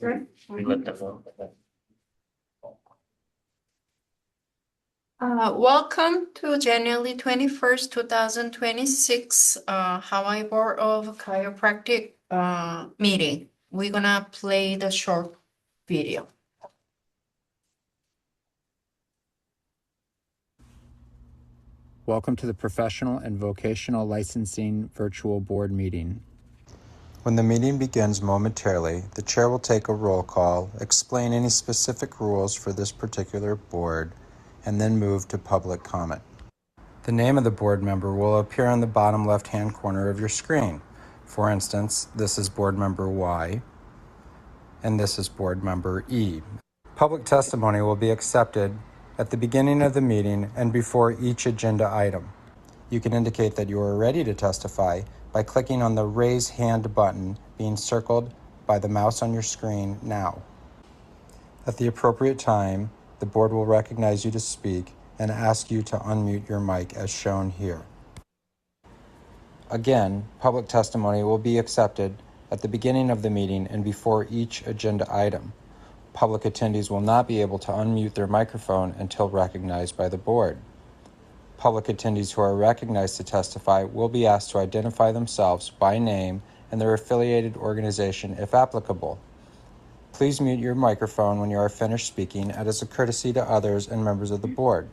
Right. We let them know. Welcome to January 21st, 2026 Hawaii Board of Chiropractic meeting. We're gonna play the short video. Welcome to the Professional and Vocational Licensing Virtual Board Meeting. When the meeting begins momentarily, the chair will take a roll call, explain any specific rules for this particular board, and then move to public comment. The name of the board member will appear on the bottom left-hand corner of your screen. For instance, this is board member Y, and this is board member E. Public testimony will be accepted at the beginning of the meeting and before each agenda item. You can indicate that you are ready to testify by clicking on the Raise Hand button being circled by the mouse on your screen now. At the appropriate time, the board will recognize you to speak and ask you to unmute your mic as shown here. Again, public testimony will be accepted at the beginning of the meeting and before each agenda item. Public attendees will not be able to unmute their microphone until recognized by the board. Public attendees who are recognized to testify will be asked to identify themselves by name and their affiliated organization if applicable. Please mute your microphone when you are finished speaking as a courtesy to others and members of the board.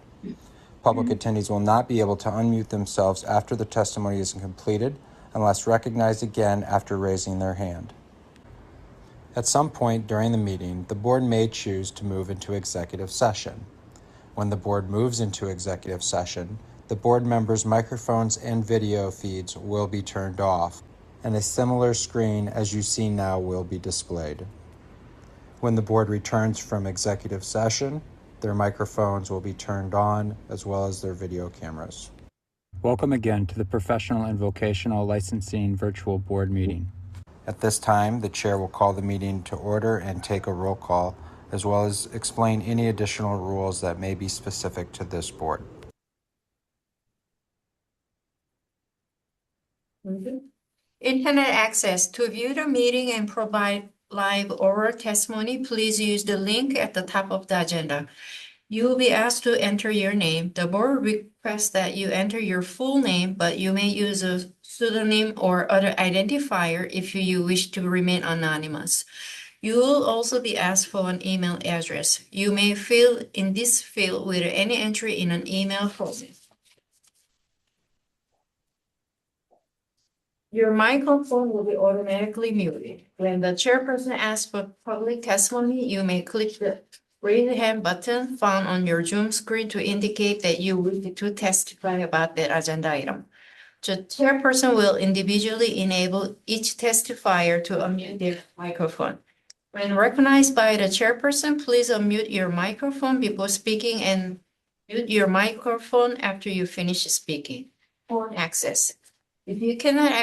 Public attendees will not be able to unmute themselves after the testimony is completed unless recognized again after raising their hand. At some point during the meeting, the board may choose to move into executive session. When the board moves into executive session, the board members' microphones and video feeds will be turned off, and a similar screen as you see now will be displayed. When the board returns from executive session, their microphones will be turned on as well as their video cameras. Welcome again to the Professional and Vocational Licensing Virtual Board Meeting. At this time, the chair will call the meeting to order and take a roll call, as well as explain any additional rules that may be specific to this board. Internet access. To view the meeting and provide live oral testimony, please use the link at the top of the agenda. You will be asked to enter your name. The board requests that you enter your full name, but you may use a pseudonym or other identifier if you wish to remain anonymous. You will also be asked for an email address. You may fill in this field with any entry in an email format. Your microphone will be automatically muted. When the chairperson asks for public testimony, you may click the raise hand button found on your Zoom screen to indicate that you wish to testify about that agenda item. The chairperson will individually enable each testifier to unmute their microphone. When recognized by the chairperson, please unmute your microphone before speaking and mute your microphone after you finish speaking. Phone access. If you cannot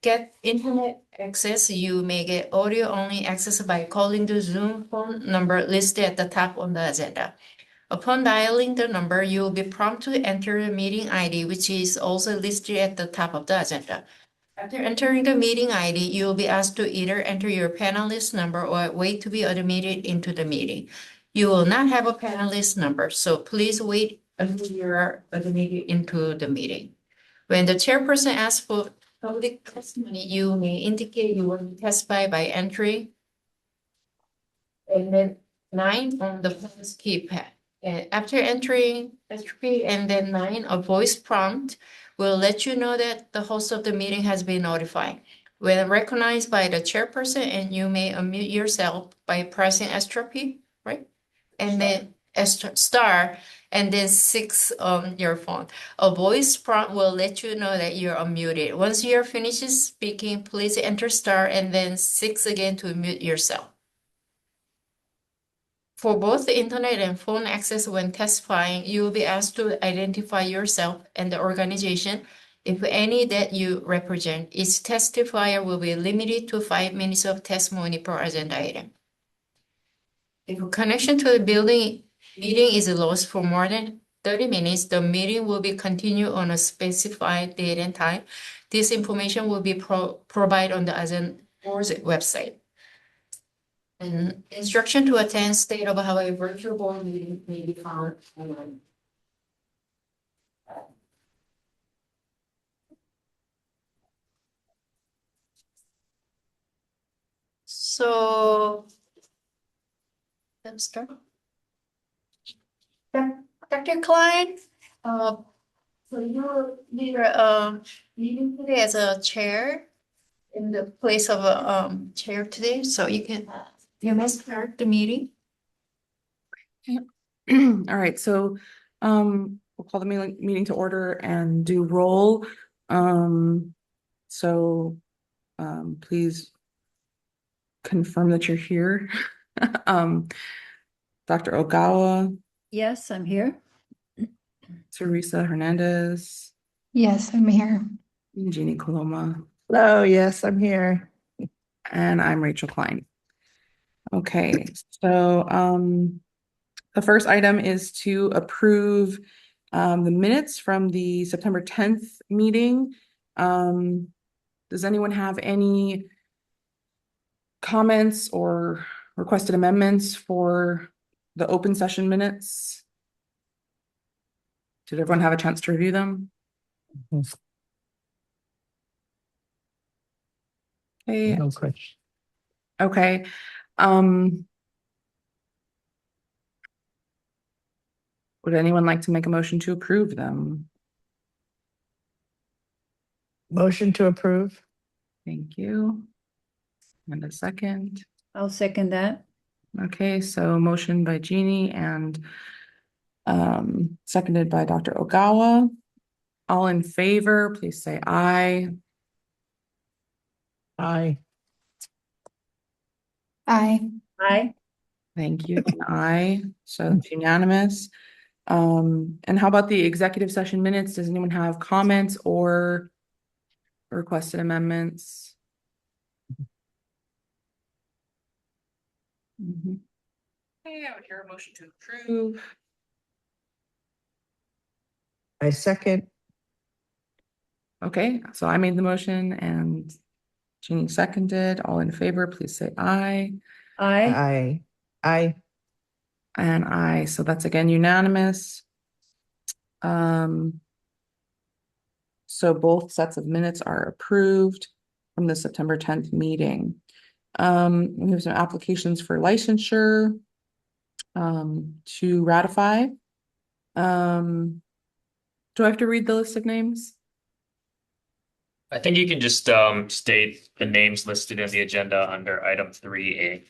get internet access, you may get audio-only access by calling the Zoom phone number listed at the top on the agenda. Upon dialing the number, you will be prompted to enter the meeting ID, which is also listed at the top of the agenda. After entering the meeting ID, you will be asked to either enter your panelist number or wait to be admitted into the meeting. You will not have a panelist number, so please wait until you are admitted into the meeting. When the chairperson asks for public testimony, you may indicate you want to testify by entering and then 9 on the phone's keypad. And after entering entry and then 9, a voice prompt will let you know that the host of the meeting has been notified. When recognized by the chairperson, and you may unmute yourself by pressing *P, right? And then star, and then 6 on your phone. A voice prompt will let you know that you're unmuted. Once you're finished speaking, please enter star and then 6 again to mute yourself. For both the internet and phone access when testifying, you will be asked to identify yourself and the organization, if any, that you represent. Each testifier will be limited to 5 minutes of testimony per agenda item. If a connection to the meeting is lost for more than 30 minutes, the meeting will be continued on a specified date and time. This information will be provided on the board's website. And instruction to attend State of Hawaii virtual board meeting may be found online. So let's start. Dr. Klein, so you're leaving today as a chair in the place of a chair today, so you may start the meeting. All right, so we'll call the meeting to order and do roll. So please confirm that you're here. Dr. Ogawa, Yes, I'm here. Teresa Hernandez, Yes, I'm here. and Jeannie Coloma, Hello, yes, I'm here. and I'm Rachel Klein. Okay, so the first item is to approve the minutes from the September 10th meeting. Does anyone have any comments or requested amendments for the open session minutes? Did everyone have a chance to review them? Okay, No question. okay. Would anyone like to make a motion to approve them? Motion to approve? Thank you. And a second. I'll second that. Okay, so motion by Jeannie and seconded by Dr. Ogawa. All in favor, please say aye. Aye. Aye. Aye. Thank you. Aye. So it's unanimous. And how about the executive session minutes? Does anyone have comments or requested amendments? Okay, I would hear a motion to approve. I second. Okay, so I made the motion and Jeannie seconded. All in favor, please say aye. Aye. Aye. Aye. And aye. So that's again unanimous. So both sets of minutes are approved from the September 10th meeting. We have some applications for licensure to ratify. Do I have to read the list of names? I think you can just state the names listed in the agenda under item 3A.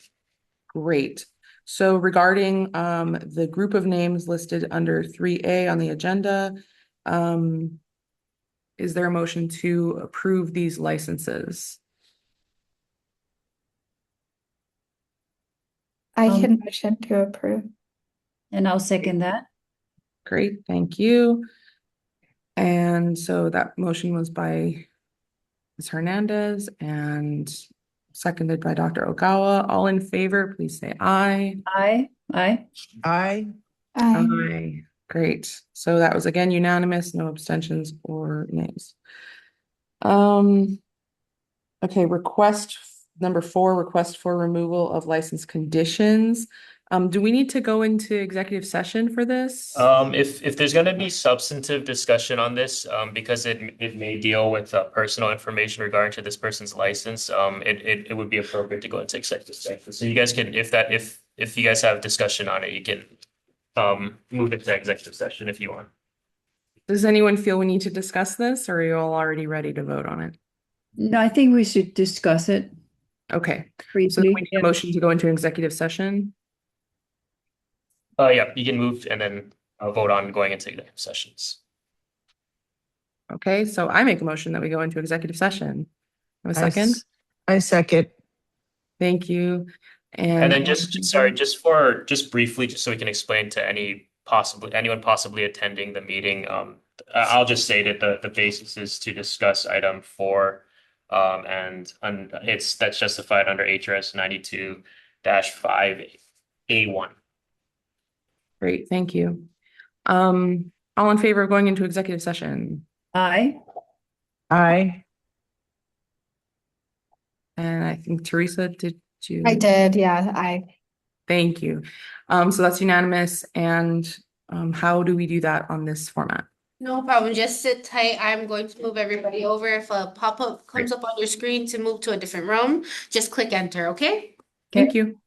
Great. So regarding the group of names listed under 3A on the agenda, is there a motion to approve these licenses? I can motion to approve. And I'll second that. Great, thank you. And so that motion was by Ms. Hernandez and seconded by Dr. Ogawa. All in favor, please say aye. Aye. Aye. Aye. Aye. Great. So that was again unanimous, no abstentions or nays. Okay, request number 4, request for removal of license conditions. Do we need to go into executive session for this? If there's going to be substantive discussion on this, because it may deal with personal information regarding to this person's license, it would be appropriate to go into executive session. So you guys can, if you guys have discussion on it, you can move it to executive session if you want. Does anyone feel we need to discuss this, or are you all already ready to vote on it? No, I think we should discuss it Okay, so briefly. we need a motion to go into executive session. Yeah, you can move and then vote on going into executive sessions. Okay, so I make a motion that we go into executive session. Have a second? I second. Thank you. And then just briefly, just so we can explain to anyone possibly attending the meeting, I'll just say that the basis is to discuss item 4, and that's justified under HRS 92-5A1. Great, thank you. All in favor of going into executive session? Aye. Aye. And I think Teresa, did you? I did, yeah, Thank you. So that's unanimous. And how do we do that on this format? No problem. Just sit tight. I'm going to move everybody over. If a pop-up comes up on your screen to move to a different room, just click enter, okay? Thank you.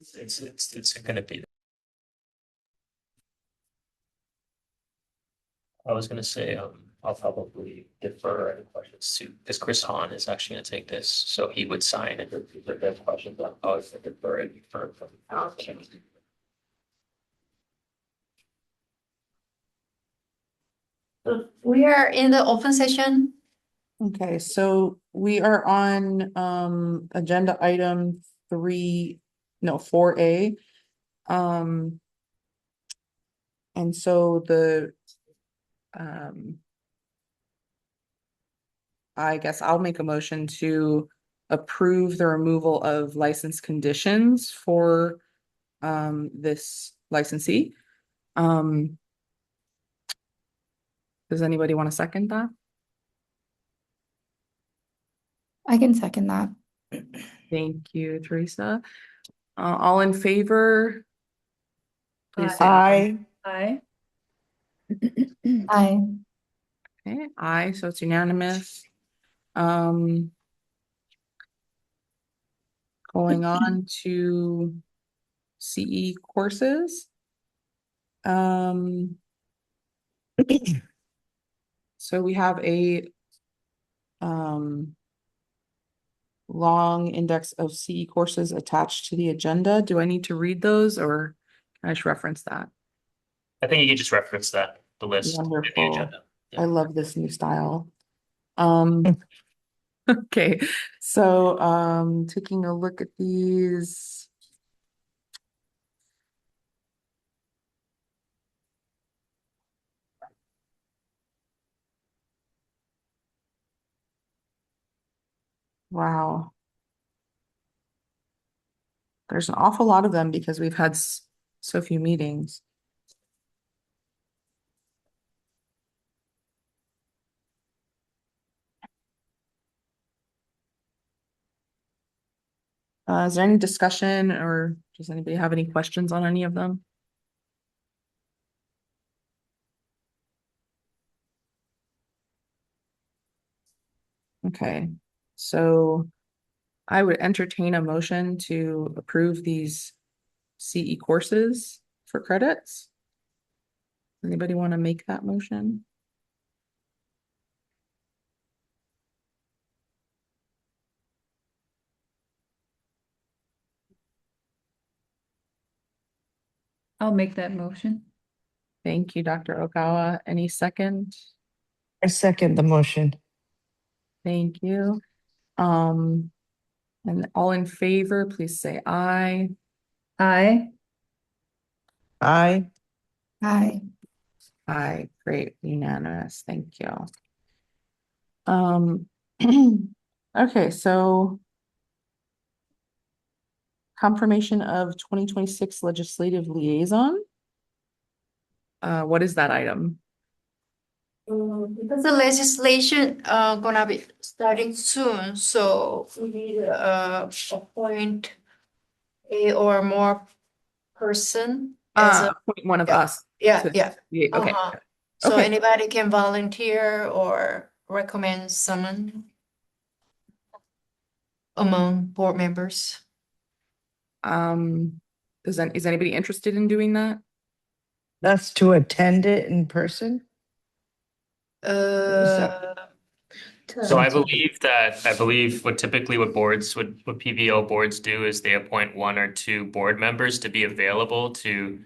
It's gonna be. I was gonna say, I'll probably defer any questions to, because Chris Hahn is actually gonna take this, so he would sign it if there are questions, I'll defer it for. Okay. We are in the open session. Okay, so we are on agenda item 4A. And so I guess I'll make a motion to approve the removal of license conditions for this licensee. Um, does anybody want to second that? I can second that. Thank you, Teresa. All in favor? Please say Aye. Aye. Aye. Okay, aye, so it's unanimous. Going on to CE courses. So we have a long index of CE courses attached to the agenda. Do I need to read those or can I just reference that? I think you can just reference that, the list in the Wonderful. agenda. I love this new style. Okay, so taking a look at these. Wow. There's an awful lot of them because we've had so few meetings. Is there any discussion or does anybody have any questions on any of them? Okay, so I would entertain a motion to approve these CE courses for credits. Anybody want to make that motion? I'll make that motion. Thank you, Dr. Okawa. Any second? I second the motion. Thank you. And all in favor, please say aye. Aye. Aye. Aye. Aye, great, unanimous, thank you. Okay, so confirmation of 2026 legislative liaison. What is that item? Because the legislation gonna be starting soon, so we need appoint a or more person as a, Appoint one of yeah, us. yeah, to- yeah. Okay, Uh-huh. So Okay. anybody can volunteer or recommend someone among board members. Is anybody interested in doing that? That's to attend it in person? Uh, So I believe what typically what PVL boards do is they appoint one or two board members to be available to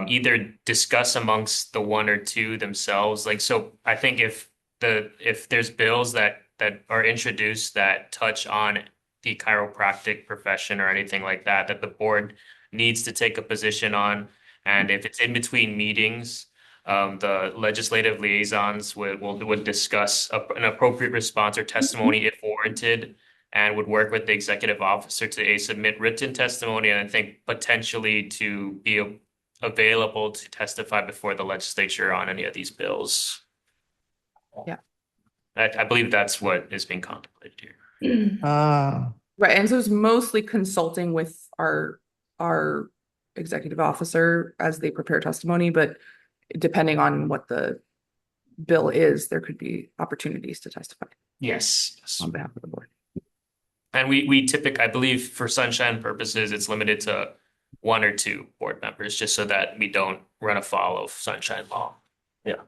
either discuss amongst the one or two themselves. Like, so I think if there's bills that are introduced that touch on the chiropractic profession or anything like that, that the board needs to take a position on, and if it's in between meetings, the legislative liaisons would discuss an appropriate response or testimony if warranted, and would work with the executive officer to submit written testimony, and I think potentially to be available to testify before the legislature on any of these bills. Yeah. I believe that's what is being contemplated here. Right, and so it's mostly consulting with our executive officer as they prepare testimony, but depending on what the bill is, there could be opportunities to testify Yes. on behalf of the board. And we typically, I believe for sunshine purposes, it's limited to one or two board members, just so that we don't run afoul of sunshine law. Yeah.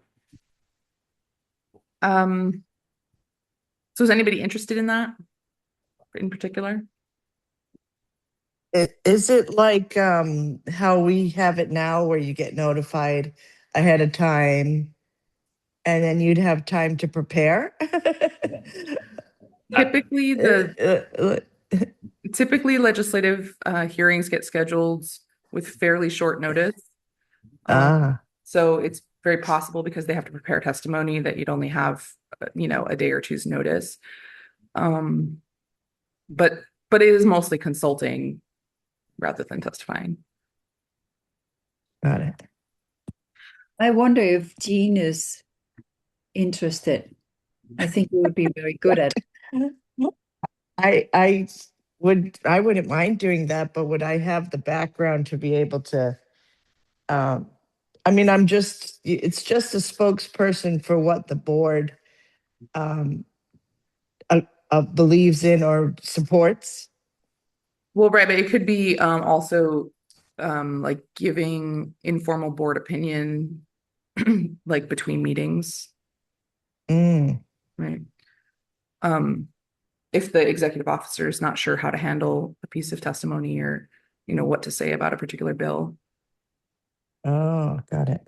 So is anybody interested in that in particular? Is it like how we have it now where you get notified ahead of time and then you'd have time to prepare? Typically legislative hearings get scheduled with fairly short notice. So it's very possible because they have to prepare testimony that you'd only have, a day or two's notice. But it is mostly consulting rather than testifying. Got it. I wonder if Jean is interested. I think you would be very good at it. I I wouldn't mind doing that, but would I have the background to be able to I mean, it's just a spokesperson for what the board um believes in or supports. Well, right, but it could be also like giving informal board opinion like between meetings, Mm. right? If the executive officer is not sure how to handle a piece of testimony or, what to say about a particular bill. Oh, got it.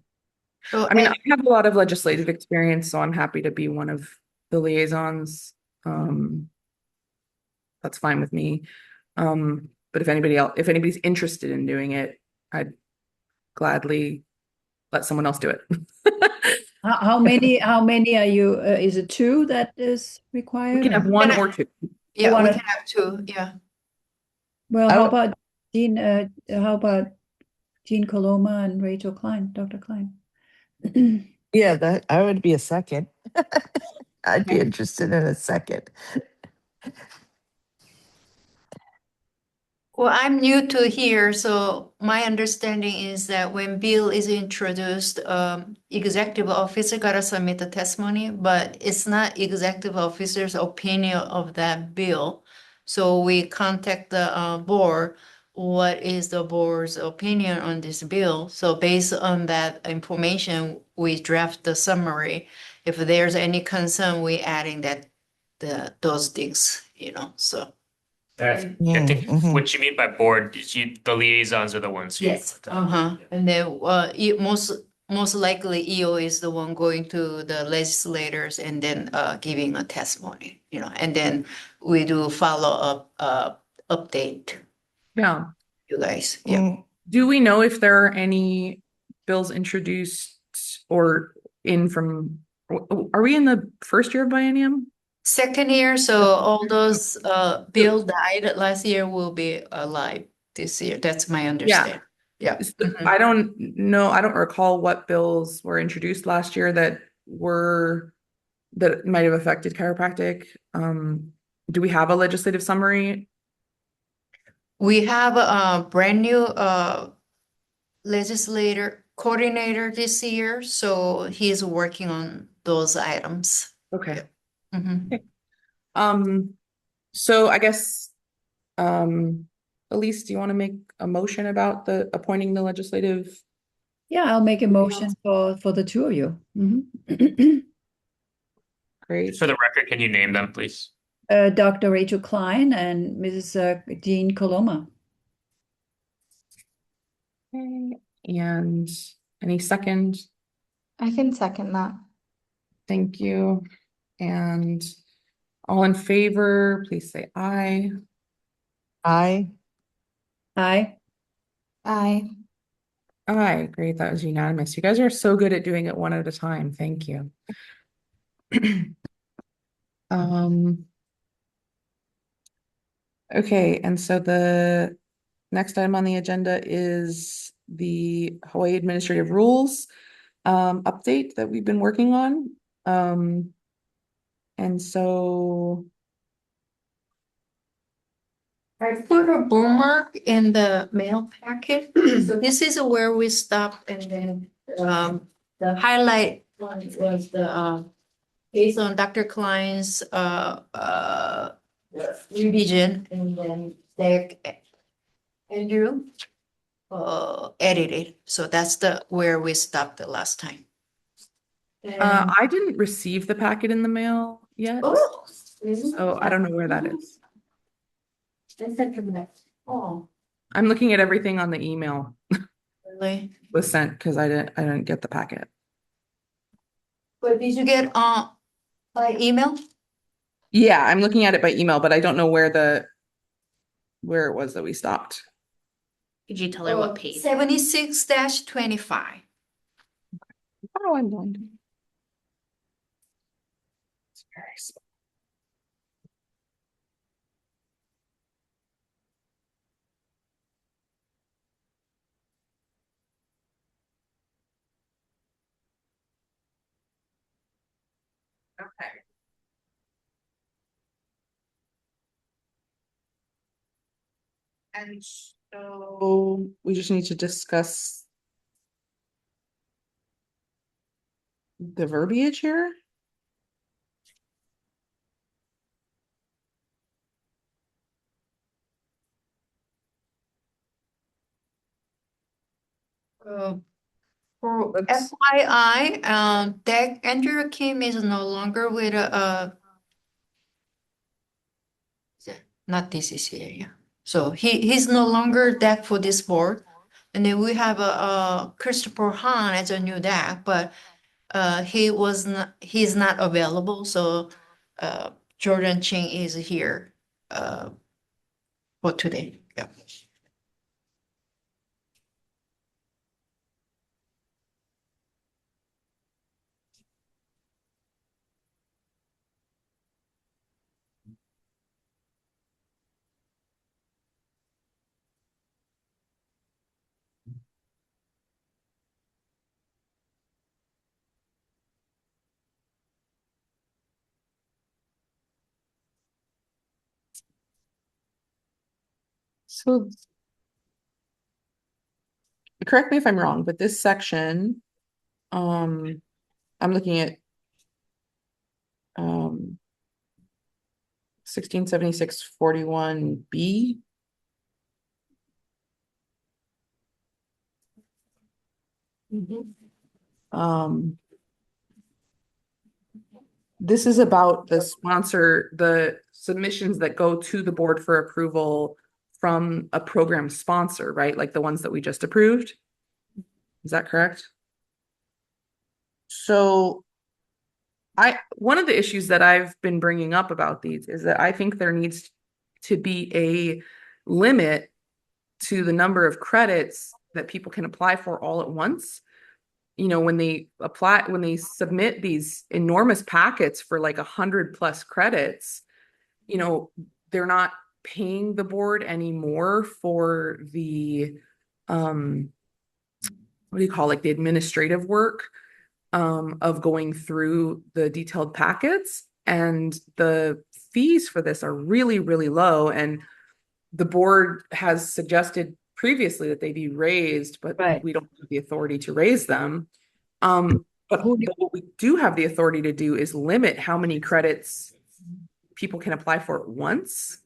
So, I mean, I have a lot of legislative experience, so I'm happy to be one of the liaisons. That's fine with me. But if anybody's interested in doing it, I'd gladly let someone else do it. How many are you? Is it two that is We required? can have or- one Can I- or two. yeah, one we of- can have two, yeah. Well, I how would- about Jean? How about Jean Coloma and Rachel Klein, Dr. Klein? Yeah, that I would be a second. I'd be Okay. interested in a second. Well, I'm new to here, so my understanding is that when bill is introduced, executive officer gotta submit the testimony, but it's not executive officer's opinion of that bill. So we contact the board, what is the board's opinion on this bill? So based on that information, we draft the summary. If there's any concern, we adding those things, so. I Mm, think mhm. what you mean by board is the liaisons are the ones who. Uh-huh. And then most likely EO is the one going to the legislators and then giving a testimony, and then we do follow up update Yeah. you guys. Yeah. Mm. Do we know if there are any bills introduced or in from, are we in the first year of biennium? Second year, so all those bill died last year will be alive this year. That's my understanding. Yeah. Mhm. I don't know. I don't recall what bills were introduced last year that might have affected chiropractic. Do we have a legislative summary? We have a brand new legislator coordinator this year, so he's working on those items. Okay. Mhm. So I guess, Elise, do you want to make a motion about the appointing the legislative? Yeah, I'll make a motion for the two of you. Mhm. Great. For the record, can you name them, please? Dr. Rachel Klein and Mrs. Jean Coloma. Okay. And any second? I can second that. Thank you. And all in favor, please say aye. I Aye. Aye. Aye, great, that was unanimous. You guys are so good at doing it one at a time. Thank you. Okay, and so the next item on the agenda is the Hawaii Administrative Rules update that we've been working on. And so I put a bookmark in the mail packet. So this is where we stopped, and then the highlight one was the based on Dr. Klein's revision, and then Zach Andrew edited. So that's where we stopped the last time. I didn't receive the packet in the mail yet, Oh, so I don't know where that is. Oh, I'm looking at everything on the email really? was sent because I didn't get the packet. But did you get by email? Yeah, I'm looking at it by email, but I don't know where it was that we stopped. Could you tell her what page? 76-25. Oh, I'm blind. It's very small. And so we just need to discuss the verbiage here. For Let's- FYI, Deck Andrew Kim is no longer with not DCCA, yeah. So he's no longer deck for this board. And then we have Christopher Han as a new deck, but he's not available. So Jordan Ching is here for today. Yeah. So correct me if I'm wrong, but this section, I'm looking at 1676-41B. This is about the sponsor, the submissions that go to the board for approval from a program sponsor, right? Like the ones that we just approved. Is that correct? So one of the issues that I've been bringing up about these is that I think there needs to be a limit to the number of credits that people can apply for all at once. You know, when they submit these enormous packets for like 100+ credits, you know, they're not paying the board anymore for the what do you call, like, the administrative work of going through the detailed packets, and the fees for this are really, really low. And the board has suggested previously that they be raised, but Right. we don't have the authority to raise them. But what we do have the authority to do is limit how many credits people can apply for at once.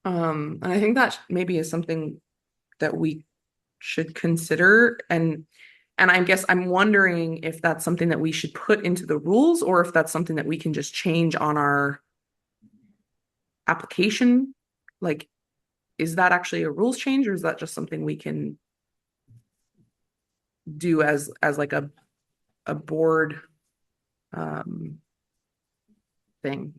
And I think that maybe is something that we should consider. And I guess I'm wondering if that's something that we should put into the rules, or if that's something that we can just change on our application. Like, is that actually a rules change, or is that just something we can do as like a board thing?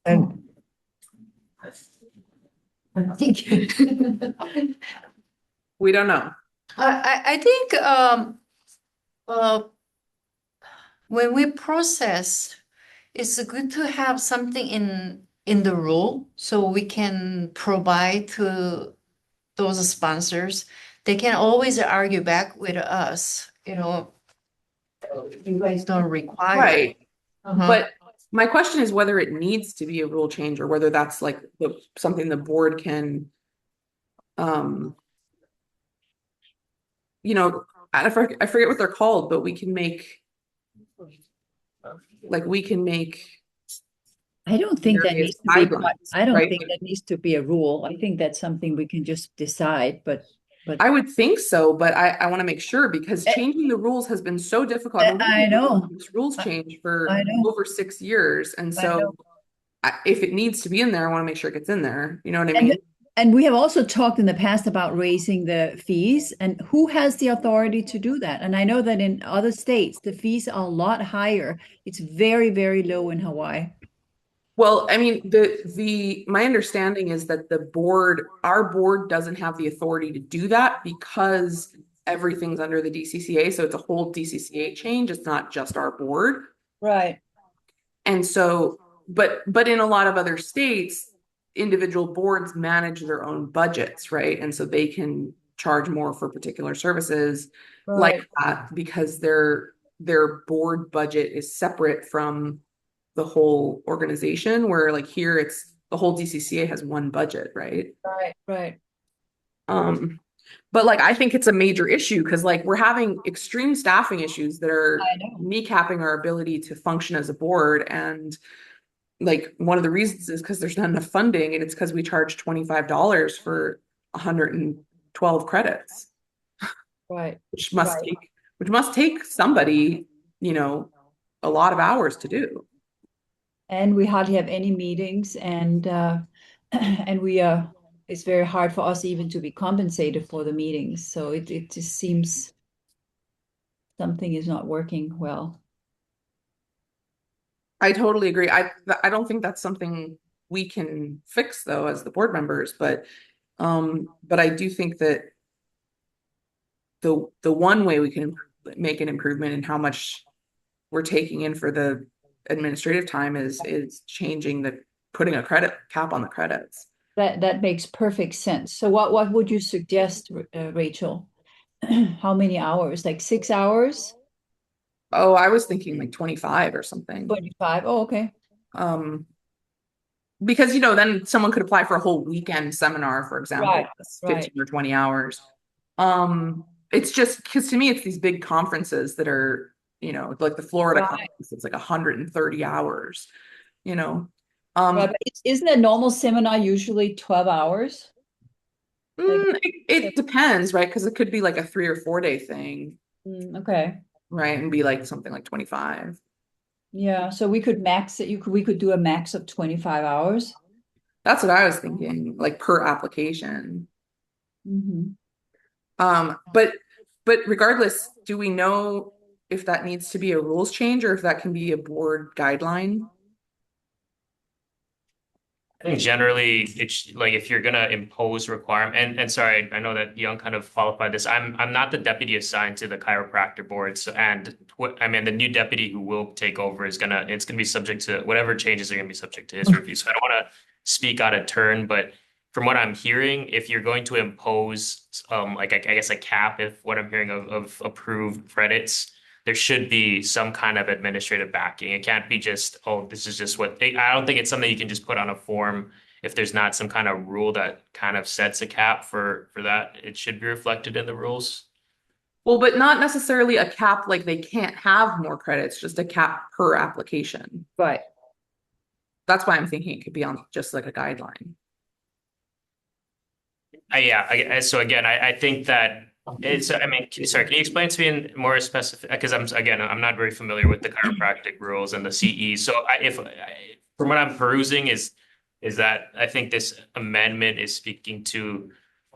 And Thank you. We don't know. I think when we process, it's good to have something in the rule so we can provide to those sponsors. They can always argue back with us, you know, you guys don't require. Right. Uh-huh. But my question is whether it needs to be a rule change, or whether that's like something the board can, you know, I forget what they're called, but we can make I don't think that various needs to be, guidelines, I don't right? think that needs to be a rule. I think that's something we can just decide, but I would think so, but I want to make sure, because changing the rules has been so difficult. I mean, I we've been know. working on this rules change for I know. over 6 years, and I know. so if it needs to be in there, I want to make sure it gets in there. You know what I mean? And we have also talked in the past about raising the fees, and who has the authority to do that? And I know that in other states, the fees are a lot higher. It's very, very low in Hawaii. Well, I mean, my understanding is that our board doesn't have the authority to do that because everything's under the DCCA. So it's a whole DCCA change. It's not just our board. Right. And so, but in a lot of other states, individual boards manage their own budgets, right? And so they can charge more for particular services like Right. that because their board budget is separate from the whole organization, where like here it's the whole DCCA has one budget, right? Right. Right. But like I think it's a major issue because like we're having extreme staffing issues that are I know. kneecapping our ability to function as a board. And like one of the reasons is because there's not enough funding, and it's because we charge $25 for 112 credits, Right. which must Right. take somebody, a lot of hours to do. And we hardly have any meetings, and and it's very hard for us even to be compensated for the meetings. So it just seems something is not working well. I totally agree. I don't think that's something we can fix though as the board members, but I do think that the one way we can make an improvement in how much we're taking in for the administrative time is putting a credit cap on the credits. That makes perfect sense. So what would you suggest, Rachel? How many hours? Like 6 hours? Oh, I was thinking like 25 or something. 25. Oh, okay. Because then someone could apply for a whole weekend seminar, for example. Right, That's right. 15 or 20 hours. It's just because to me it's these big conferences that are, like the Florida Right. conference, it's like 130 hours, Right, but isn't a normal seminar usually 12 hours? It depends, right? Because it could be like a 3 or 4 day thing, Okay. right? And be like something like 25. Yeah, so we could max it. We could do a max of 25 hours. That's what I was thinking, like per application. Mm-hmm. But regardless, do we know if that needs to be a rules change or if that can be a board guideline? I think generally it's like if you're gonna impose requirement, and sorry, I know that Young kind of qualified this. I'm not the deputy assigned to the chiropractor board, so the new deputy who will take over it's gonna be subject to whatever changes are gonna be subject to his review. So I don't want to speak out of turn, but from what I'm hearing, if you're going to impose like I guess a cap, if what I'm hearing of approved credits, there should be some kind of administrative backing. It can't be just, oh, this is just I don't think it's something you can just put on a form if there's not some kind of rule that kind of sets a cap for that. It should be reflected in the rules. Well, but not necessarily a cap like they can't have more credits, just a cap per application. Right. That's why I'm thinking it could be on just like a guideline. So again, I think that sorry, can you explain to me in more specific, because I'm not very familiar with the chiropractic rules and the CE. So from what I'm perusing is that I think this amendment is speaking to,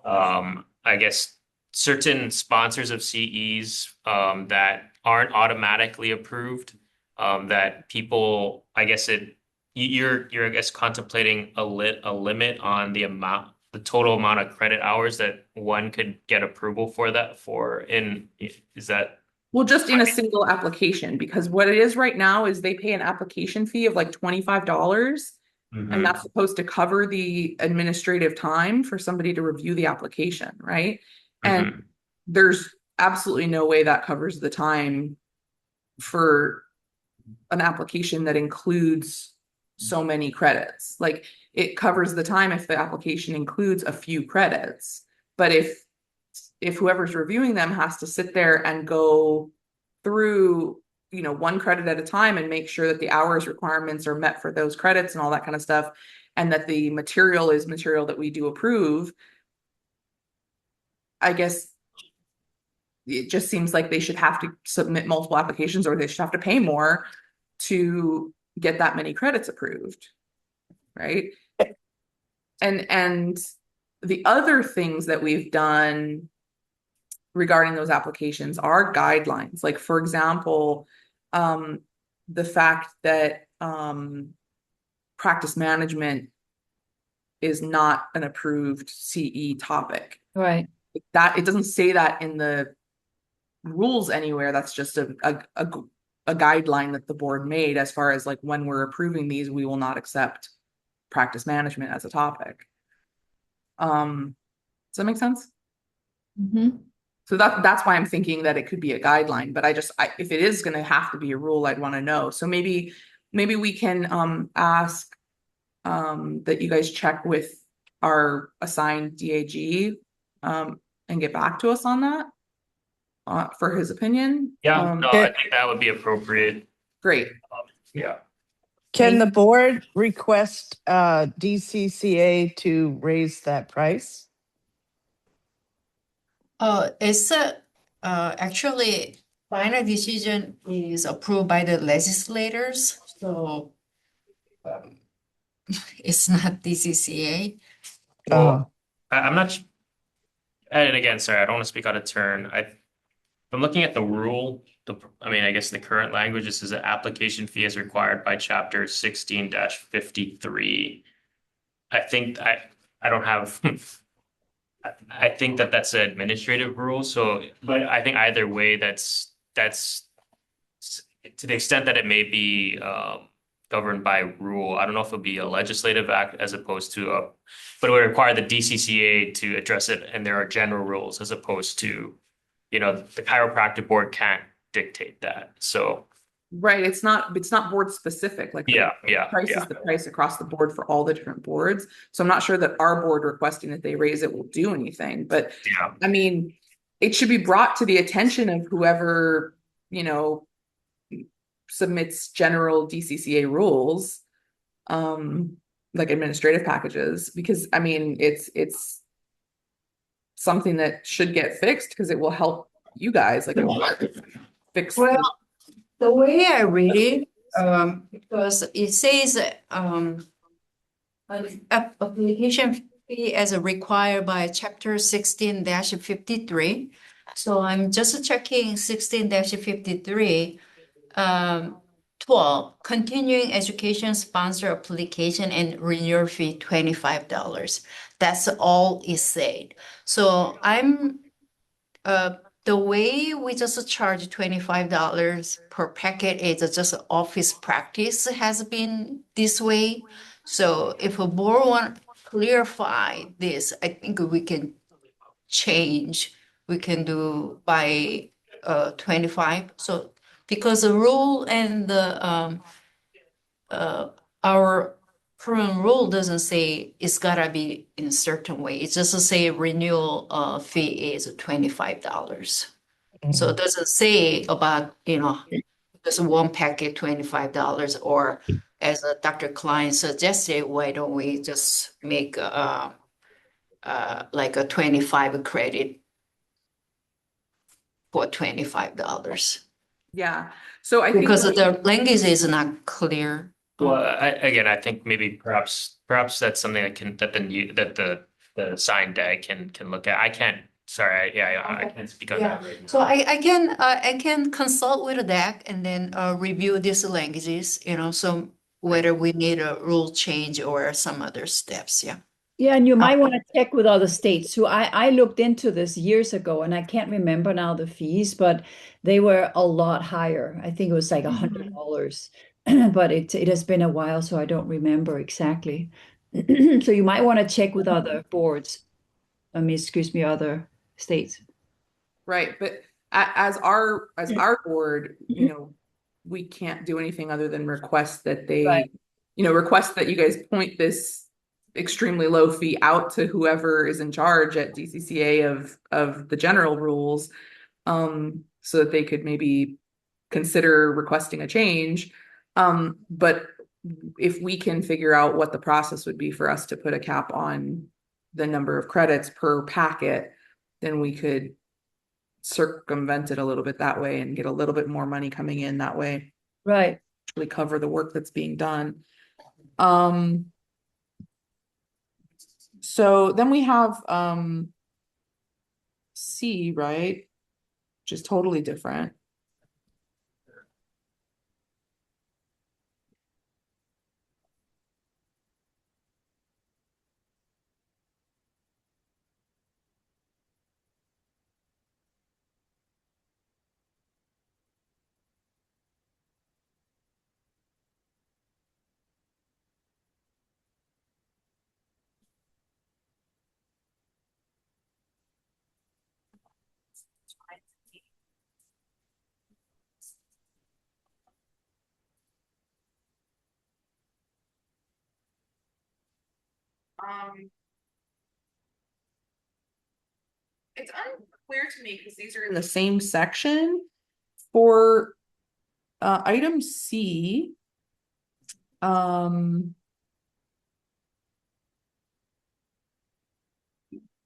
I guess, certain sponsors of CEs that aren't automatically approved, that people, I guess you're I guess contemplating a limit on the total amount of credit hours that one could get approval is that? Well, just in a single application, because what it is right now is they pay an application fee of like $25, and that's supposed to cover the administrative time for somebody to review the application, right? And there's absolutely no way that covers the time for an application that includes so many credits. Like it covers the time if the application includes a few credits. But if whoever's reviewing them has to sit there and go through, one credit at a time and make sure that the hours requirements are met for those credits and all that kind of stuff, and that the material is material that we do approve, I guess it just seems like they should have to submit multiple applications, or they should have to pay more to get that many credits approved, right? And the other things that we've done regarding those applications are guidelines. Like, for example, the fact that practice management is not an approved CE topic. Right. That it doesn't say that in the rules anywhere. That's just a guideline that the board made as far as like when we're approving these, we will not accept practice management as a topic. Does that make sense? Mm-hmm. So that's why I'm thinking that it could be a guideline, but if it is going to have to be a rule, I'd want to know. So maybe we can ask that you guys check with our assigned DAG and get back to us on that for his opinion. Yeah, no, I think that would be appropriate. Great. Yeah. Can the board request DCCA to raise that price? It's actually final decision is approved by the legislators, so it's not DCCA. Well, I'm not, and again, sorry, I don't want to speak out of turn. I'm looking at the rule. I guess the current language is an application fee is required by chapter 16-53. I think I don't have. I think that's an administrative rule. So, but I think either way, that's to the extent that it may be governed by rule. I don't know if it'll be a legislative act as opposed to but it would require the DCCA to address it, and there are general rules as opposed to, the chiropractic board can't dictate that. So. Right, it's not board specific. Like the price is the price across the board for all the different boards. So I'm not sure that our board requesting that they raise it will do anything. But I mean, it should be brought to the attention of whoever, submits general DCCA rules, like administrative packages, because I mean it's something that should get fixed because it will help you guys. Like it will fix. Well, the way I read it, because it says an application fee as required by chapter 16-53. So I'm just checking 16-53. 12, continuing education sponsor application and renewal fee $25. That's all it said. So I'm the way we just charge $25 per packet is just office practice has been this way. So if a board want to clarify this, I think we can change. We can do by 25. So because the rule and the our current rule doesn't say it's gotta be in a certain way. It just say renewal fee is $25. So it doesn't say about, there's one packet $25, or as Dr. Klein suggested, why don't we just make like a 25 credit for $25? Yeah. So I think Because the language is not clear. Well, I think maybe perhaps that's something that the sign DAG can look at. I can't. Sorry, I can't speak on that right now. So I can consult with the DAC and then review these languages. So whether we need a rule change or some other steps. Yeah. Yeah, and you might want to check with other states too. I looked into this years ago, and I can't remember now the fees, but they were a lot higher. I think it was like $100, but it has been a while, so I don't remember exactly. So you might want to check with other boards. Other states. Right, but as our board, we can't do anything other than request that they, request that you guys point this extremely low fee out to whoever is in charge at DCCA of the general rules, so that they could maybe consider requesting a change. But if we can figure out what the process would be for us to put a cap on the number of credits per packet, then we could circumvent it a little bit that way and get a little bit more money coming in that way. Right. Actually cover the work that's being done. So then we have C, right? Which is totally different. It's unclear to me because these are in the same section. For item C,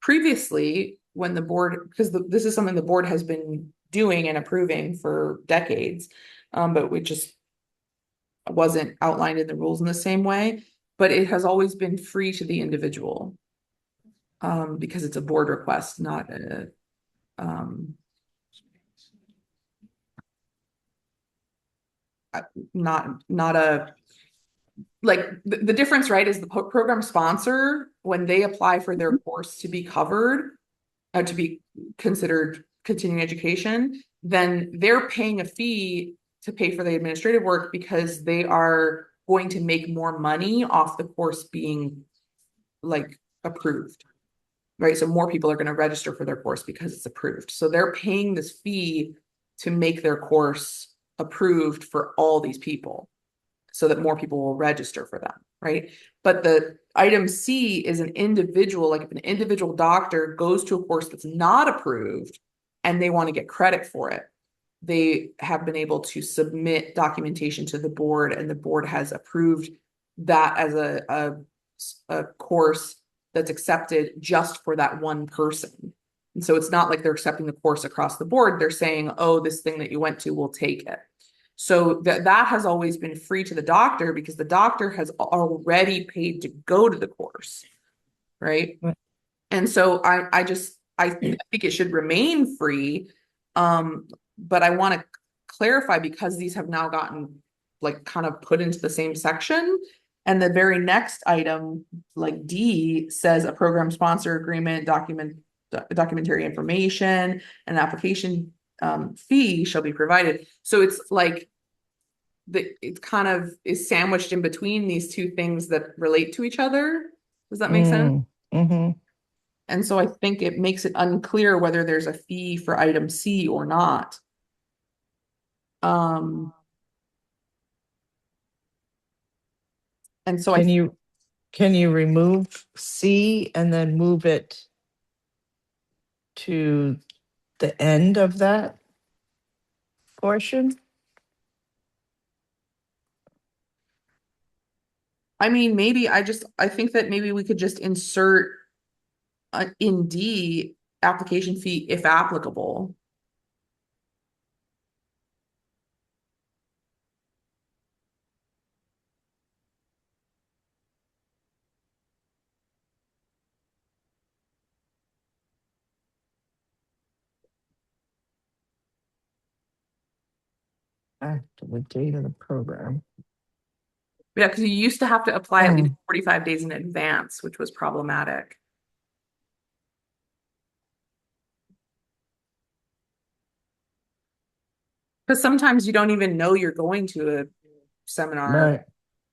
previously, when the board, because this is something the board has been doing and approving for decades, but we just wasn't outlined in the rules in the same way, but it has always been free to the individual. Because it's a board request, not a, not a, like the difference, right, is the program sponsor, when they apply for their course to be covered, to be considered continuing education, then they're paying a fee to pay for the administrative work because they are going to make more money off the course being like approved, right? So more people are going to register for their course because it's approved. So they're paying this fee to make their course approved for all these people so that more people will register for them, right? But the item C is an individual, like if an individual doctor goes to a course that's not approved and they want to get credit for it, they have been able to submit documentation to the board, and the board has approved that as a course that's accepted just for that one person. And so it's not like they're accepting the course across the board. They're saying, oh, this thing that you went to, we'll take it. So that has always been free to the doctor because the doctor has already paid to go to the course, right? And so I think it should remain free. But I want to clarify, because these have now gotten like kind of put into the same section. And the very next item, like D, says a program sponsor agreement, documentary information, and application fee shall be provided. So it's like it kind of is sandwiched in between these two things that relate to each other. Does that make sense? Mm-hmm. And so I think it makes it unclear whether there's a fee for item C or not. And so Can you remove C and then move it to the end of that portion? I mean, maybe I think that maybe we could just insert in D, application fee if applicable. After the date of the program. Yeah, because you used to have to apply at least 45 days in advance, which was problematic. Because sometimes you don't even know you're going to a seminar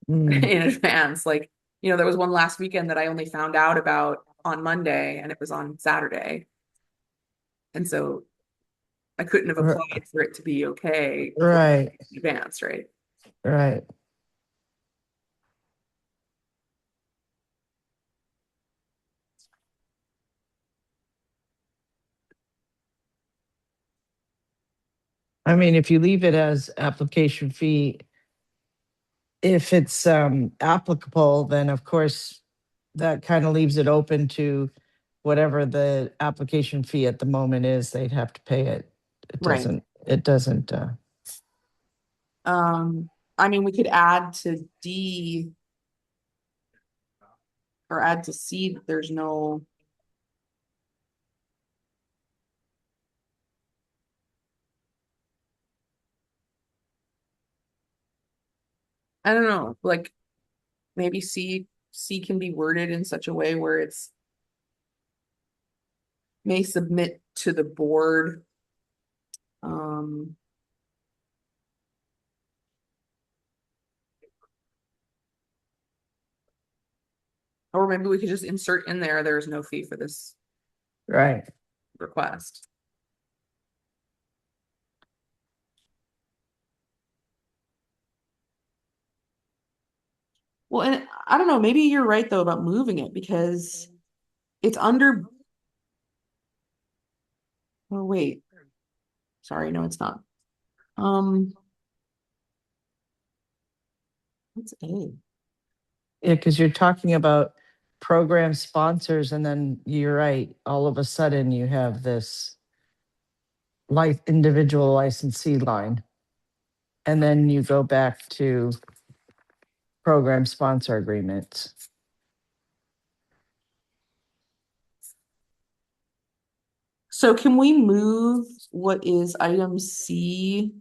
in advance. Like, there was one last weekend that I only found out about on Monday, and it was on Saturday. And so I couldn't have applied for it to be okay. Right. In advance, right? Right. I mean, if you leave it as application fee, if it's applicable, then of course that kind of leaves it open to whatever the application fee at the moment is, they'd have to pay it. It doesn't. I mean, we could add to D or add to C that there's no. I don't know, like maybe C can be worded in such a way where it's may submit to the board. Or maybe we could just insert in there's no fee for this request. Well, and I don't know, maybe you're right though about moving it because it's under. Oh, wait. Sorry, no, it's not. What's A? Yeah, because you're talking about program sponsors, and then you're right, all of a sudden you have this individual licensee line. And then you go back to program sponsor agreements. So can we move what is item C?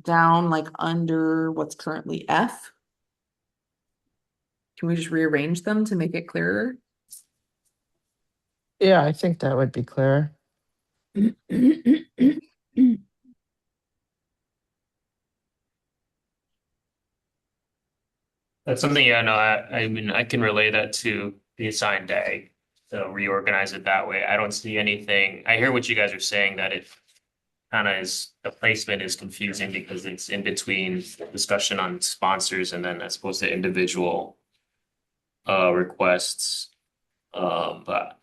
Down like under what's currently F? Can we just rearrange them to make it clearer? Yeah, I think that would be clear. That's something, yeah, no, I mean, I can relay that to the assigned day. So reorganize it that way. I don't see anything. I hear what you guys are saying, that it kind of is, the placement is confusing because it's in between discussion on sponsors and then as opposed to individual requests. But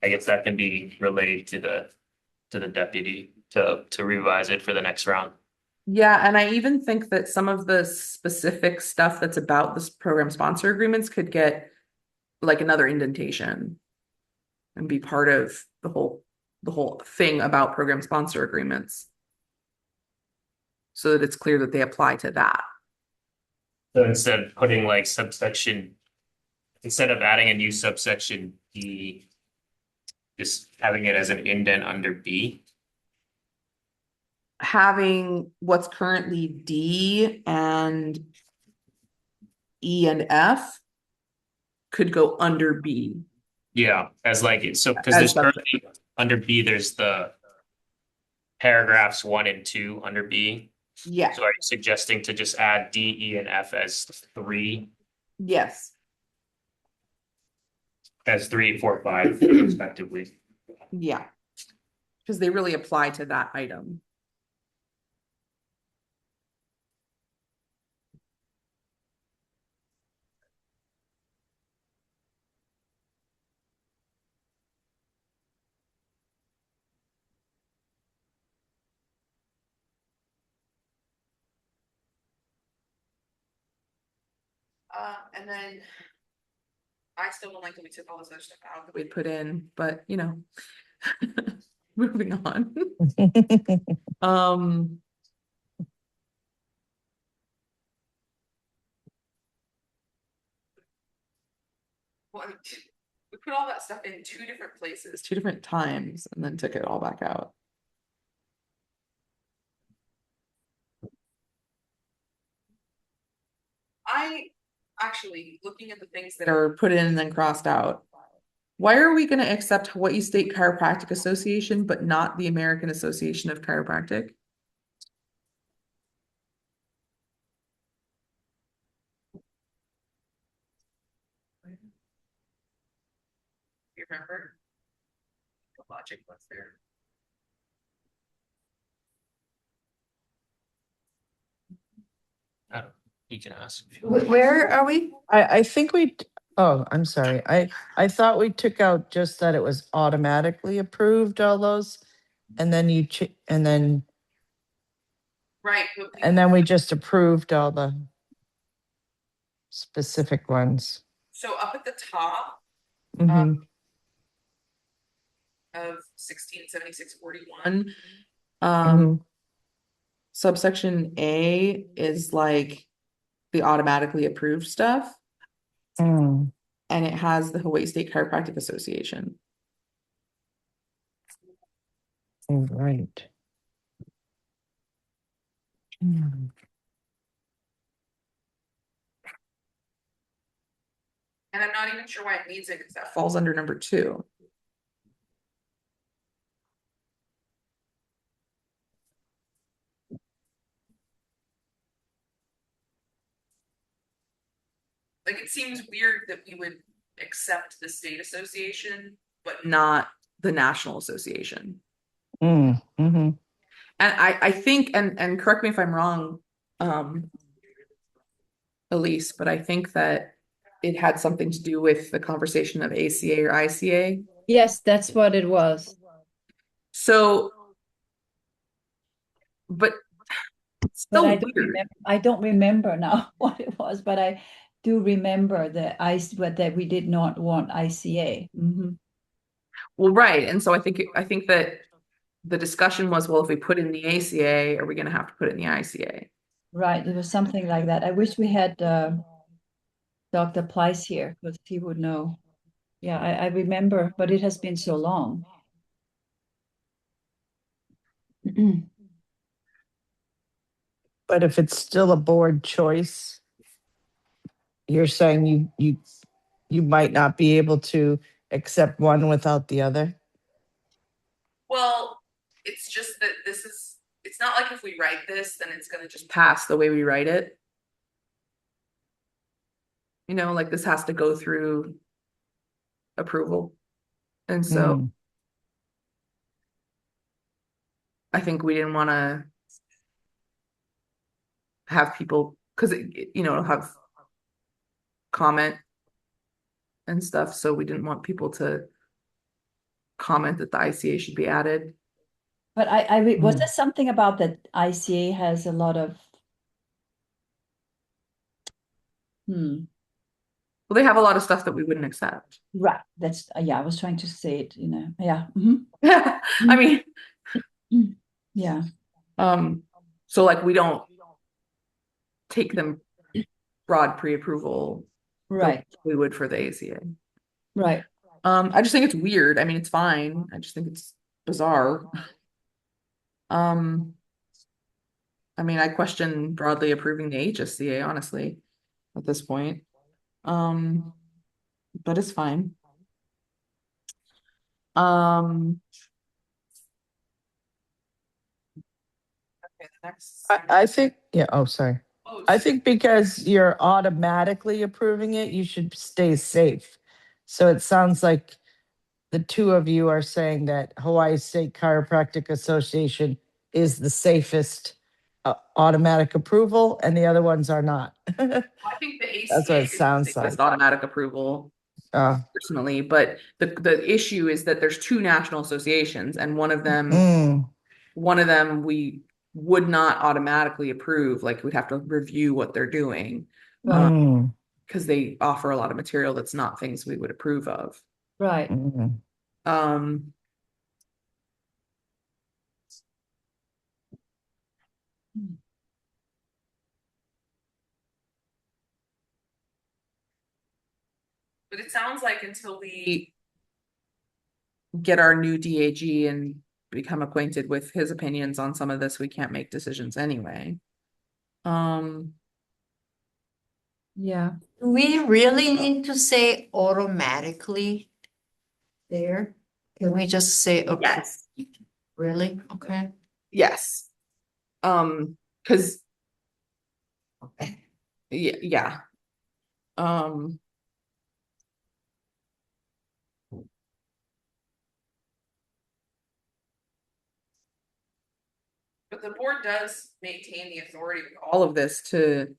I guess that can be relayed to the deputy to revise it for the next round. Yeah, and I even think that some of the specific stuff that's about this program sponsor agreements could get like another indentation and be part of the whole thing about program sponsor agreements. So that it's clear that they apply to that. So instead of putting like subsection, instead of adding a new subsection D, just having it as an indent under B. Having what's currently D and E and F could go under B. Yeah, as like it. So because As there's subject. currently under B, there's the paragraphs 1 and 2 under B. Yeah. So are you suggesting to just add D, E, and F as 3, Yes. as 3, 4, 5 respectively? Yeah. Because they really apply to that item. And then I still don't like that we took all this other stuff out that we put in, but you know, moving on. Well, we put all that stuff in 2 different places, 2 different times, and then took it all back out. I actually, looking at the things that are put in and then crossed out, why are we going to accept Hawaii State Chiropractic Association, but not the American Association of Chiropractic? You remember? The logic was there. I don't, you can ask. If you Wh- Where are we? I think oh, I'm sorry. I thought we took out just that it was automatically approved, all those, and then Right. and then we just approved all the specific ones. So up at the top Mhm. of 167641, Mhm. subsection A is like the automatically approved stuff, Mm, and it has the Hawaii State Chiropractic Association. right. Mm. And I'm not even sure why it needs it because that falls under number 2. Like it seems weird that we would accept the state association, but not the national association. Mm-hmm. And I think, and correct me if I'm wrong, Elise, but I think that it had something to do with the conversation of ACA or ICA. Yes, that's what it was. So, but it's But still I don't weird. remember. I don't remember now what it was, but I do remember but that we did not want ICA. Well, right. And so I think that the discussion was, well, if we put in the ACA, are we going to have to put in the ICA? Right, there was something like that. I wish we had Dr. Pleiss here, because he would know. Yeah, I remember, but it has been so long. But if it's still a board choice, you're saying you might not be able to accept one without the other? Well, it's just that it's not like if we write this, then it's going to just pass the way we write it. You know, like this has to go through approval. And so Mm. I think we didn't want to have people, because it'll have comment and stuff. So we didn't want people to comment that the ICA should be added. But was there something about that ICA has a lot of Well, they have a lot of stuff that we wouldn't accept. right. That's yeah, I was trying to say it, Yeah. I mean, Yeah. so like we don't take them broad pre-approval the way Right. we would for the ACA. Right. I just think it's weird. I mean, it's fine. I just think it's bizarre. I mean, I question broadly approving the HSCA, honestly, at this point. But it's fine. Okay, the next. I think, yeah, oh, sorry. I think because you're automatically approving it, you should stay safe. So it sounds like the two of you are saying that Hawaii State Chiropractic Association is the safest automatic approval, and the other ones are not. I think the ACA That's what it is the sounds safest like. automatic approval, personally, but the issue is that there's two national associations, and one of them we would not automatically approve. Like we'd have to review what they're doing, because they offer a lot of material that's not things we would approve of. Right. But it sounds like until we get our new DAG and become acquainted with his opinions on some of this, we can't make decisions anyway. Yeah. We really need to say automatically there. Can we just say, okay, Yes. really? Okay. Yes. Because yeah. But the board does maintain the authority with all of this to,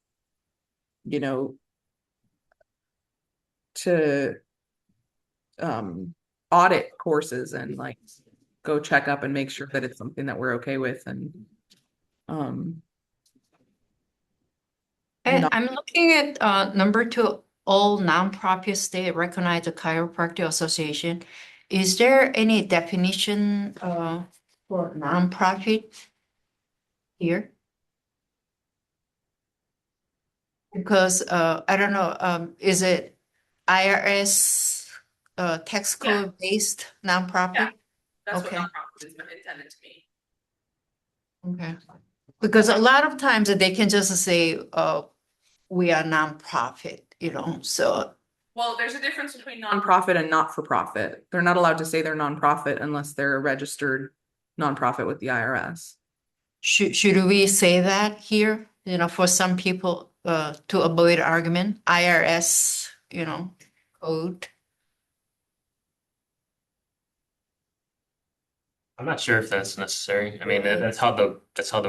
to audit courses and like go check up and make sure that it's something that we're okay with. And I'm looking at number 2, all nonprofit state recognized chiropractic association. Is there any definition for nonprofit here? Because I don't know, is it IRS tax code based nonprofit? Yeah, that's Okay. what nonprofit is intended to be. Okay. Because a lot of times they can just say, we are nonprofit, so. Well, there's a difference between nonprofit and not-for-profit. They're not allowed to say they're nonprofit unless they're a registered nonprofit with the IRS. Should we say that here, for some people, to avoid argument, IRS, code? I'm not sure if that's necessary. I mean, that's how the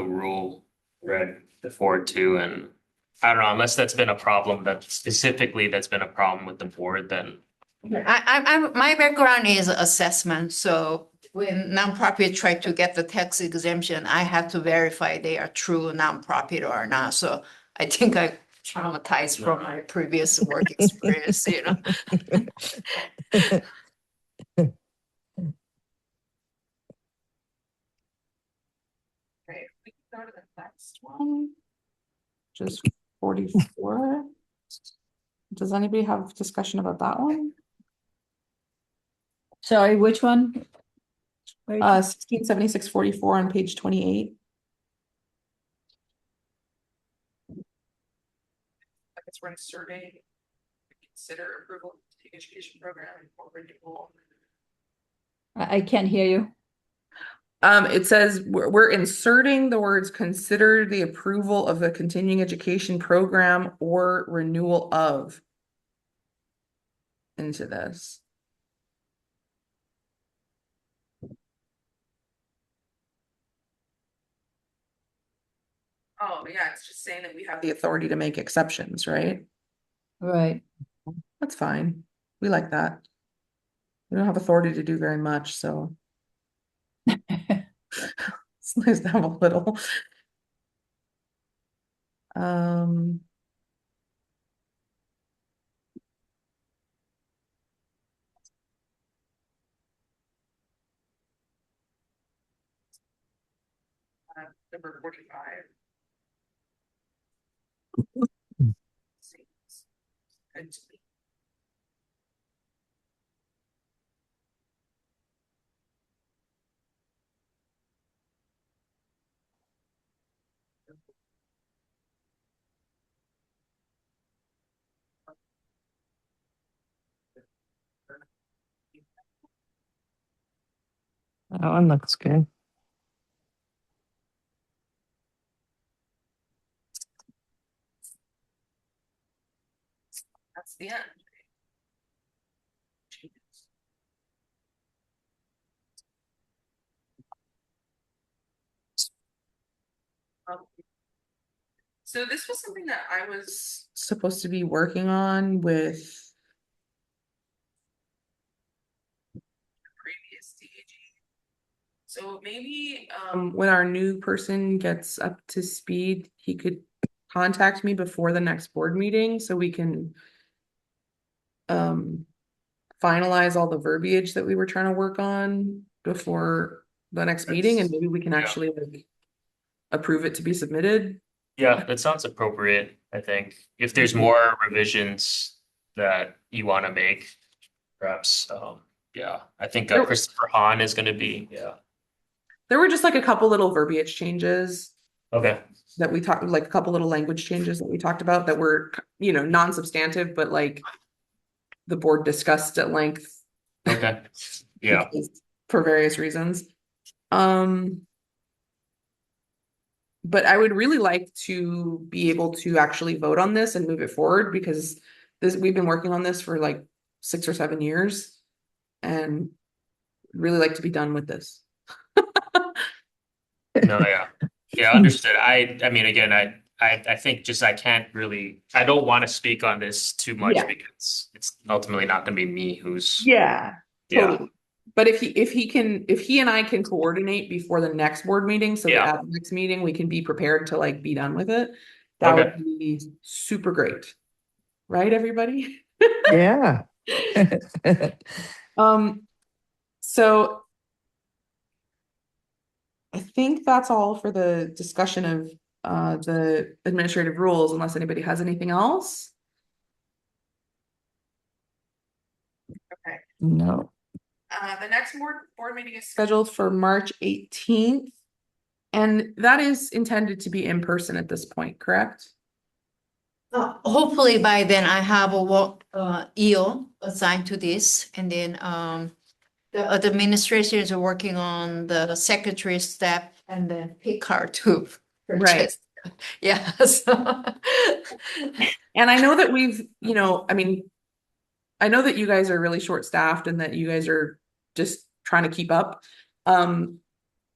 rule read before too, and I don't know, unless that's been a problem that's been a problem with the board, then My background is assessment, so when nonprofit try to get the tax exemption, I have to verify they are true nonprofit or not. So I think I traumatized from my previous work experience, you know. Okay, we can go to the next one. Just 44. Does anybody have discussion about that one? Sorry, which one? 1676-44 on page 28. I guess we're inserting consider approval of the education program for renewal. I can't hear you. It says we're inserting the words consider the approval of the continuing education program or renewal of into this. Oh, yeah, it's just saying that we have the authority to make exceptions, right? Right. That's fine. We like that. We don't have authority to do very much, so it's nice to have a little. Um, Number 45. Seems good to me. That one looks good. That's the end. So this was something that I was supposed to be working on with previous DAG. So maybe when our new person gets up to speed, he could contact me before the next board meeting so we can finalize all the verbiage that we were trying to work on before the next meeting, and maybe we can actually like approve it to be submitted. yeah, that sounds appropriate, I think. If there's more revisions that you want to make, perhaps, yeah, I think Christopher Hahn is going to be, yeah. There were just like a couple little verbiage changes Okay, that we talked, like a couple little language changes that we talked about that were, you know, non-substantive, but like the board discussed at length. okay, yeah. For various reasons. But I would really like to be able to actually vote on this and move it forward because we've been working on this for like 6 or 7 years and really like to be done with this. No, yeah, understood. I mean, again, I think just I don't want to speak on this too much because it's ultimately not going to be me who's Totally. But if he and I can coordinate before the next board meeting, so that at the next meeting we can be prepared to like be done with it, that would be super great. Right, everybody? Yeah. So I think that's all for the discussion of the administrative rules, unless anybody has anything else. Okay. No. The next board meeting is scheduled for March 18th, and that is intended to be in person at this point, correct? Hopefully by then I have a work EO assigned to this, and then the administrators are working on the secretary step and the pick card to purchase. Yeah. So. And I know that we've, you know, I mean, I know that you guys are really short-staffed and that you guys are just trying to keep up.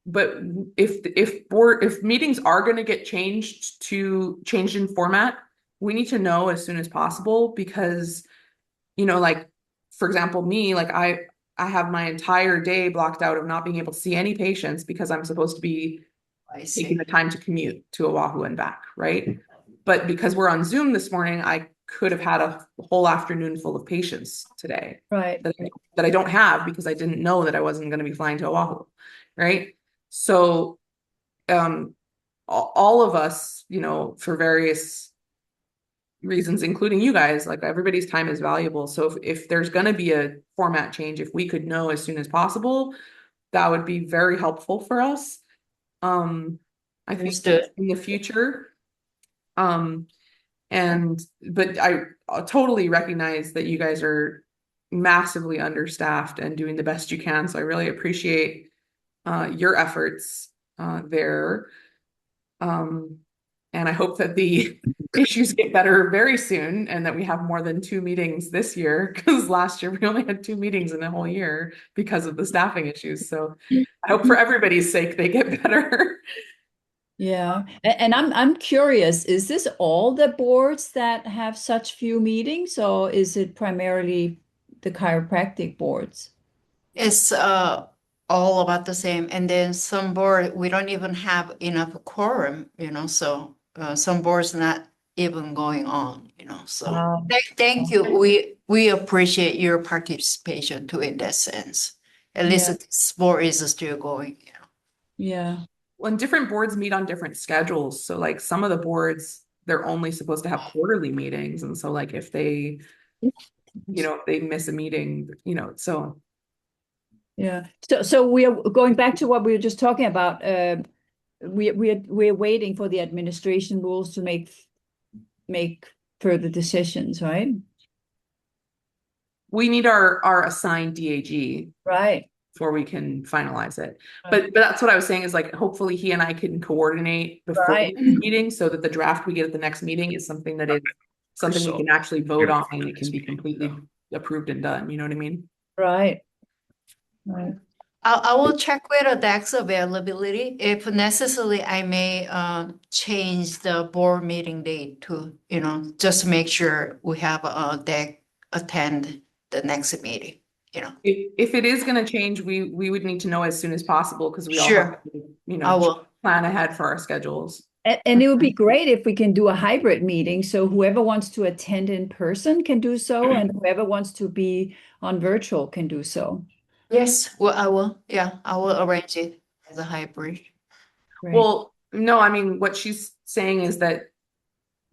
but if meetings are going to get changed in format, we need to know as soon as possible because, like, for example, me, like I have my entire day blocked out of not being able to see any patients because I'm supposed to be I taking see. the time to commute to Oahu and back, right? But because we're on Zoom this morning, I could have had a whole afternoon full of patients today Right. that I don't have because I didn't know that I wasn't going to be flying to Oahu, right? So, all of us, for various reasons, including you guys, like everybody's time is valuable. So if there's going to be a format change, if we could know as soon as possible, that would be very helpful for us. I think Understood. in the future, but I totally recognize that you guys are massively understaffed and doing the best you can. So I really appreciate your efforts there. And I hope that the issues get better very soon and that we have more than 2 meetings this year because last year we only had 2 meetings in a whole year because of the staffing issues. So I hope for everybody's sake they get better. Yeah. And I'm curious, is this all the boards that have such few meetings, or is it primarily the chiropractic boards? It's all about the same. And then some board, we don't even have enough quorum, so some boards not even going on, so Wow. thank you. We appreciate your participation too in that sense. At least Yeah. this board is still going, Yeah. When different boards meet on different schedules. So like some of the boards, they're only supposed to have quarterly meetings. And so like if they miss a meeting, so. Yeah. So we are going back to what we were just talking about. We're waiting for the administration rules to make further decisions, right? We need our assigned DAG Right. before we can finalize it. But that's what I was saying is like, hopefully he and I can coordinate before Right. the meeting so that the draft we get at the next meeting is something that is something we can actually vote on and it can be completely approved and done. You know what I mean? Right. Right. I will check with the DAX availability. If necessary, I may change the board meeting date to, just to make sure we have a DAC attend the next meeting, If it is going to change, we would need to know as soon as possible because we all Sure. have to, I will. plan ahead for our schedules. And it would be great if we can do a hybrid meeting. So whoever wants to attend in person can do so, and whoever wants to be on virtual can do so. Yes, well, I will. Yeah, I will arrange it as a hybrid. Great. Well, no, I mean, what she's saying is that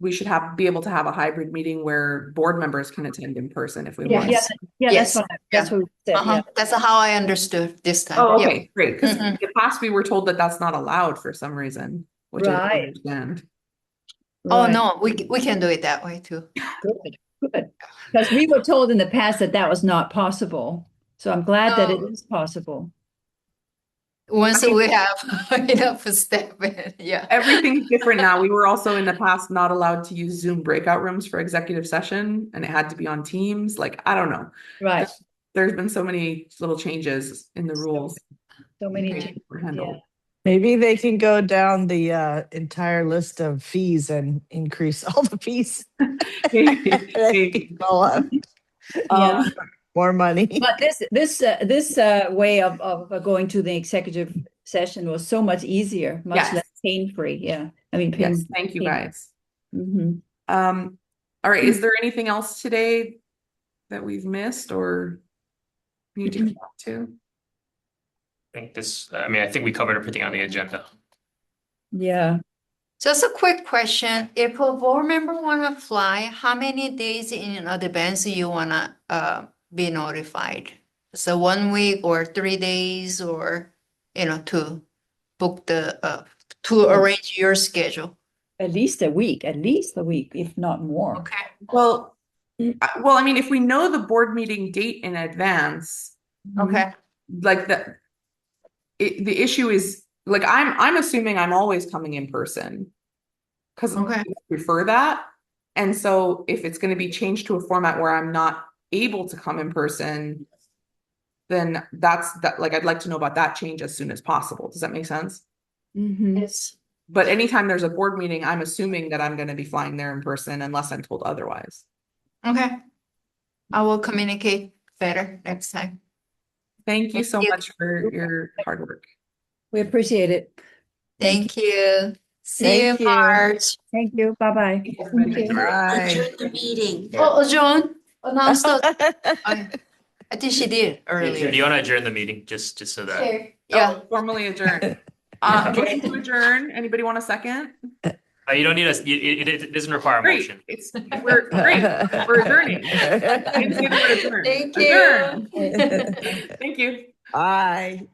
we should be able to have a hybrid meeting where board members can attend in person if we want. Yeah, Yes. that's what we said. Yeah. That's how I understood this time. Oh, Yeah. okay, great. Because Mhm. in the past we were told that that's not allowed for some reason, which I don't Right. understand. Oh, Right. no, we can do it that way too. Good. Because we were told in the past that that was not possible. So I'm glad that it No. is possible. Once I mean- we have enough staff, yeah. Everything's different now. We were also in the past not allowed to use Zoom breakout rooms for executive session, and it had to be on Teams. Like, I don't know. Right. There's been so many little changes in the rules. So many Okay. changes. Were handled. Maybe they can go down the entire list of fees and increase all the fees. Maybe. People have Yeah. more money. But this way of going to the executive session was so much easier, much Yes. less pain-free. Yeah. I mean, Yes, thank you pain- guys. Mhm. All right, is there anything else today that we've missed or need to get back to? I think we covered everything on the agenda. Yeah. Just a quick question. If a board member wanna fly, how many days in advance you wanna be notified? So 1 week or 3 days or, to book to arrange your schedule? At least a week, if not more. Okay. Well, I mean, if we know the board meeting date in advance, Okay. like the issue is like I'm assuming I'm always coming in person because Okay. I prefer that. And so if it's going to be changed to a format where I'm not able to come in person, then that's that, like, I'd like to know about that change as soon as possible. Does that make sense? Mhm. Yes. But anytime there's a board meeting, I'm assuming that I'm going to be flying there in person unless I'm told otherwise. Okay. I will communicate better next time. Thank you so you. much for your hard work. We appreciate it. Thank you. See you Thank in you. March. Thank you. Bye-bye. Thank you. Bye. The meeting. Oh, John announced us. I think she did Do earlier. you want to adjourn the meeting just so that? Sure. Yeah. Oh, formally adjourned. Motion to adjourn. Anybody want a second? You don't need it doesn't require a Great. motion. We're great. We're adjourning. Didn't say the word adjourn. Thank you. Adjourn. Thank you. Bye.